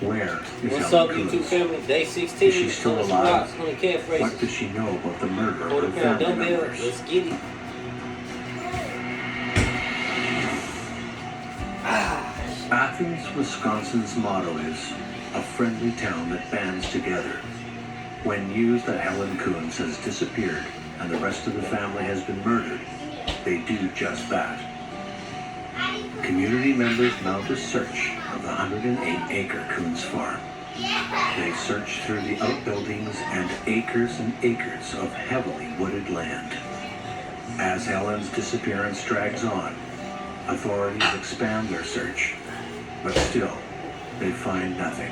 Where is What's Helen up, Coons? YouTube family? Day 16. Is she still alive? What What does she know about the murder of her family dumbbell. members? Let's get it. Athens, Wisconsin's motto is a friendly town that bands together. When news that Helen Coons has disappeared and the rest of the family has been murdered, they do just that. Community members mount a search of the 108-acre Coons farm. They search through the outbuildings and acres of heavily wooded land. As Helen's disappearance drags on, authorities expand their search, but still, they find nothing.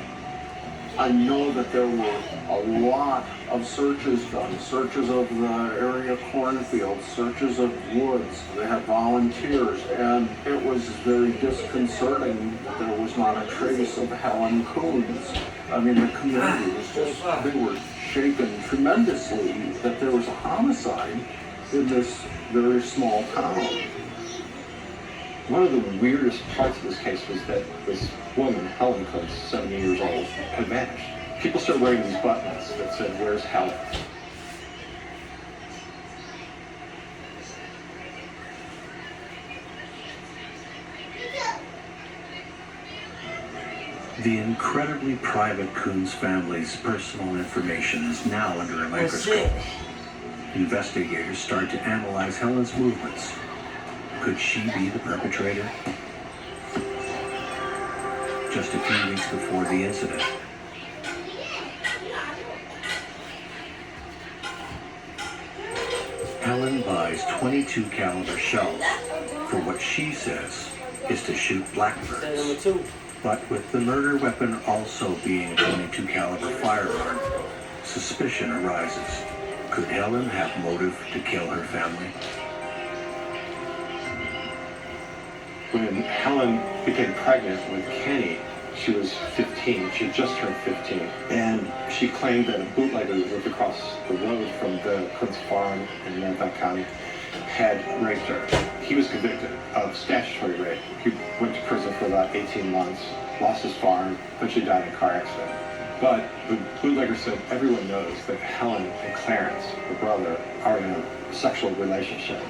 I know that there were a lot of searches done, searches of the area cornfields, searches of woods. They had volunteers, and it was very disconcerting that there was not a trace of Helen Coons. I mean, the community was just, they were shaken tremendously that there was a homicide in this very small town. One of the weirdest parts of this case was that this woman, Helen Coons, 70 years old, had vanished. People started wearing these buttons that said, "Where's Helen?" The incredibly private Coons family's personal information is now under a microscope. Investigators start to analyze Helen's movements. Could she be the perpetrator? Just a few weeks before the incident, Helen buys .22 caliber shells for what she says is to shoot blackbirds. But with the murder weapon also being a .22 caliber firearm, suspicion arises. Could Helen have motive to kill her family? When Helen became pregnant with Kenny, she was 15. She had just turned 15. And she claimed that a bootlegger who lived across the road from the Coons farm in Manatee County had raped her. He was convicted of statutory rape. He went to prison for about 18 months, lost his farm, eventually died in a car accident. But the bootlegger said everyone knows that Helen and Clarence, her brother, are in a sexual relationship.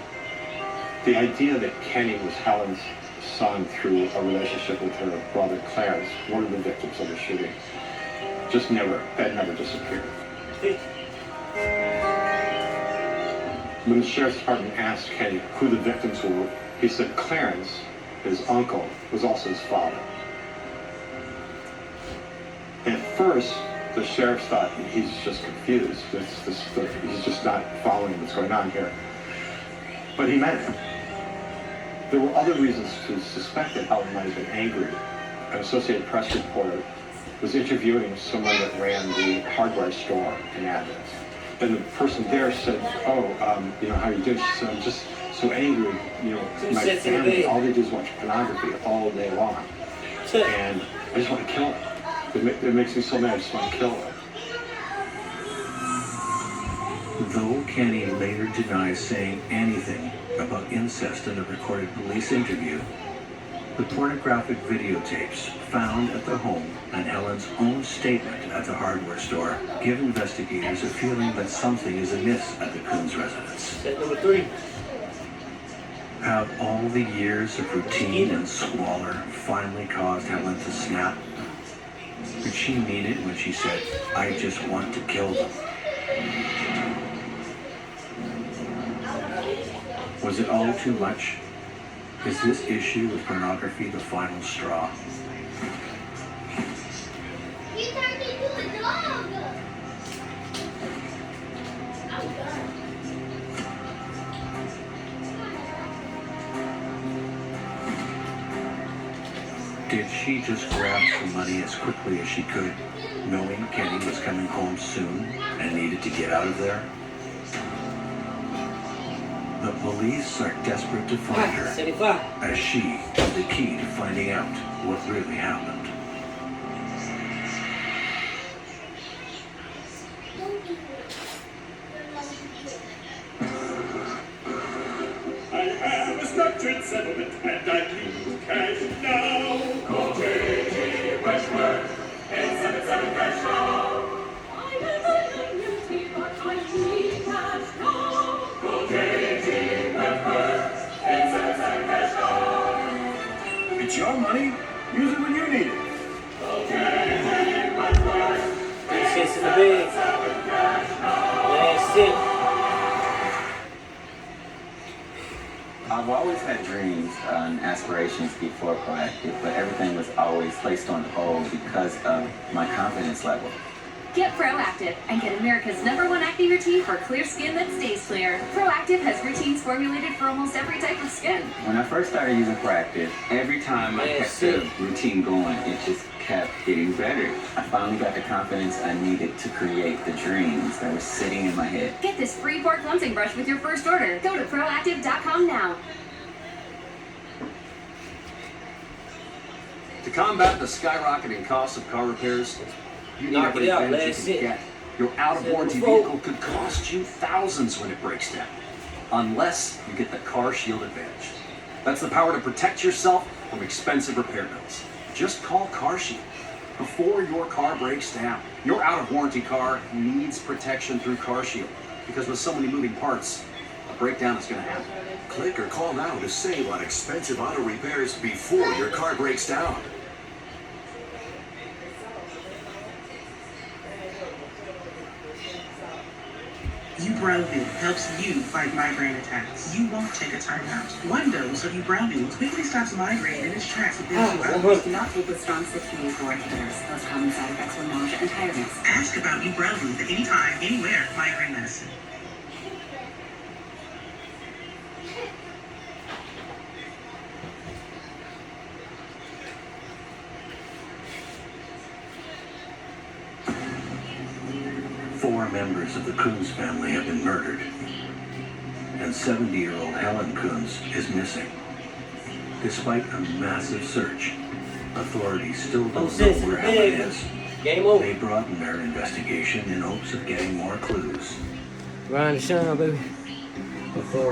The idea that Kenny was Helen's son through a relationship with her brother Clarence, one of the victims of the shooting, that never disappeared. When the sheriff's department asked Kenny who the victims were, he said Clarence, his uncle, was also his father. And at first, the sheriff thought he's just confused. He's just not following what's going on here. But he meant it. There were other reasons to suspect that Helen might have been angry. An Associated Press reporter was interviewing someone that ran the hardware store in Athens. And the person there said, how you doing? She said, I'm just so angry, my family, all they do is watch pornography all day long. And I just want to kill her. It makes me so mad, I just want to kill her. Though Kenny later denies saying anything about incest in a recorded police interview, the pornographic videotapes found at the home and Helen's own statement at the hardware store give investigators a feeling that something is amiss at the Coons residence. Set number 3. Have all the years of routine and squalor finally caused Helen to snap? Did she mean it when she said, "I just want to kill them"? Was it all too much? Is this issue with pornography the final straw? He turned into a dog! Did she just grab the money as quickly as she could, knowing Kenny was coming home soon and needed to get out of there? The police are desperate to find her, as she is the key to finding out what really happened. I have a structured settlement and I keep cash now. Call J.G. Westward. needed. This shit's in the bed. Last shit. I've always had dreams and aspirations before Proactive, but everything was always placed on hold because of my confidence level. Get Proactive and get America's #1 acne routine for clear skin that stays clear. Proactive has routines formulated for almost every type of skin. When I first started using Proactive, every time I kept the routine going, it just kept getting better. I finally got the confidence I needed to create the dreams that were sitting in my head. Get this free pore cleansing brush with your first order. Go to proactive.com now. To combat the skyrocketing cost of car repairs, you need Knock every it out, advantage last you can hit. get. Your out-of-warranty vehicle could cost you thousands when it breaks down, unless you get the Car Shield Advantage. That's the power to protect yourself from expensive repair bills. Just call Car Shield before your car breaks down. Your out-of-warranty car needs protection through Car Shield, because with so many moving parts, a breakdown is going to happen. Click or call now to save on expensive auto repairs before your car breaks down. Ubrelvy helps you fight migraine attacks. You won't take a time out. One dose of Ubrelvy quickly stops migraine in its tracks within 2 hours. Do not take with strong citrulline or inhibitors. Most common side effects were nausea and tiredness. Ask about Ubrelvy at anytime, anywhere, migraine medicine. Four members of the Coons family have been murdered, and 70-year-old Helen Coons is missing. Despite a massive search, authorities still don't know sis, where big. Helen is. Game over. They broaden their investigation in hopes of getting more clues. Ryan and Sean, baby. Authority.